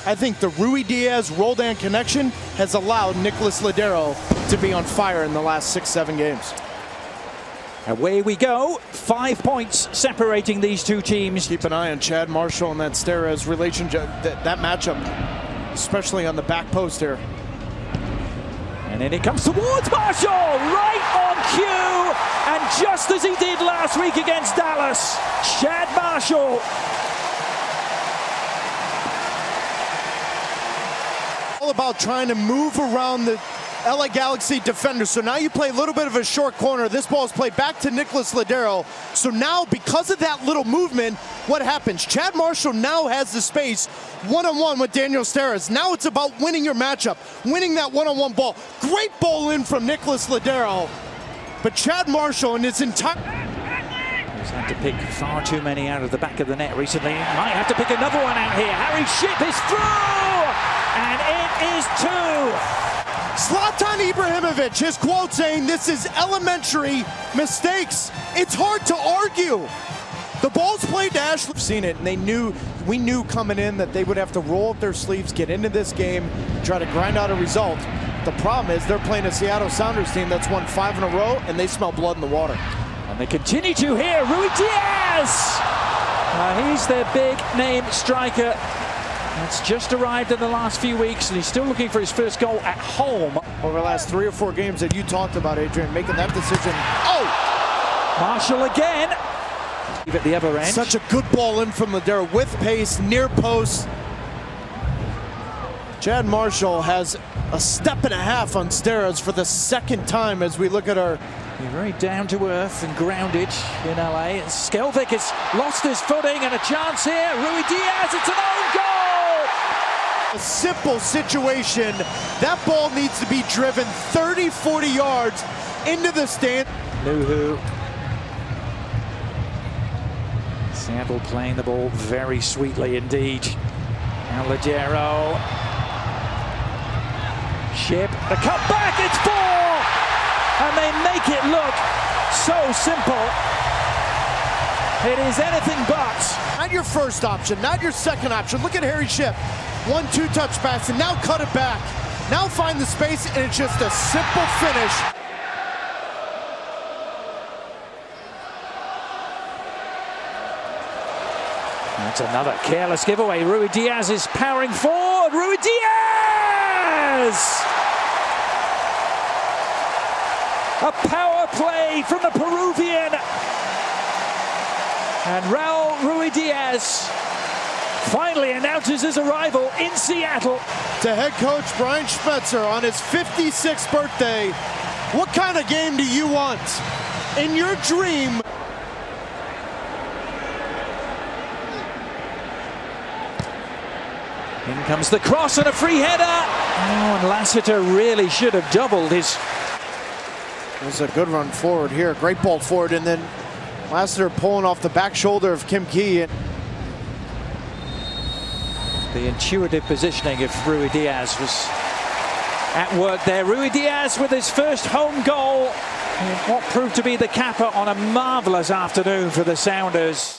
I think the Rui Diaz-Roldan connection has allowed Nicholas Lodeiro to be on fire in the last 6-7 games. Away we go. 5 points separating these two teams. Keep an eye on Chad Marshall and that Steres relationship, that matchup, especially on the back post here. And then it comes towards Marshall, right on cue, and just as he did last week against Dallas, Chad Marshall. All about trying to move around the LA Galaxy defender. So now you play a little bit of a short corner. This ball is played back to Nicholas Lodeiro. So now, because of that little movement, what happens? Chad Marshall now has the space one-on-one with Daniel Steres. Now it's about winning your matchup, winning that one-on-one ball. Great ball in from Nicholas Lodeiro. But Chad Marshall and his entire... He's had to pick far too many out of the back of the net recently. Might have to pick another one out here. Harry Shipp is through! And it is two! Zlatan Ibrahimovic, his quote saying, "This is elementary mistakes." It's hard to argue. The ball's played to Ashley. We've seen it, and we knew coming in that they would have to roll up their sleeves, get into this game, try to grind out a result. The problem is they're playing a Seattle Sounders team that's won 5 in a row, and they smell blood in the water. And they continue to here. Rui Diaz! He's their big name striker. That's just arrived in the last few weeks, and he's still looking for his first goal at home. Over the last 3 or 4 games that you talked about, Adrian, making that decision. Oh! Marshall again. At the other end. Such a good ball in from Lodeiro with pace, near post. Chad Marshall has a step and a half on Steres for the second time as we look at our... You're very down to earth and grounded in LA. Skelvik has lost his footing, and a chance here. Rui Diaz, it's an own goal! A simple situation. That ball needs to be driven 30, 40 yards into the stand. Nuhu. Seattle playing the ball very sweetly indeed. Now Lodeiro. Shipp, the cut back, it's 4! And they make it look so simple. It is anything but. Not your first option, not your second option. Look at Harry Shipp. 1-2 touch pass, and now cut it back. Now find the space, and it's just a simple finish. That's another careless giveaway. Rui Diaz is powering forward. Rui Diaz! A power play from the Peruvian. And Raul Rui Diaz finally announces his arrival in Seattle. To head coach Brian Schmetzer on his 56th birthday. What kind of game do you want? In your dream. In comes the cross and a free header. Oh, and Lassiter really should have doubled his... It was a good run forward here. Great ball forward, and then Lassiter pulling off the back shoulder of Kim Key. The intuitive positioning of Rui Diaz was at work there. Rui Diaz with his first home goal in what proved to be the capper on a marvelous afternoon for the Sounders.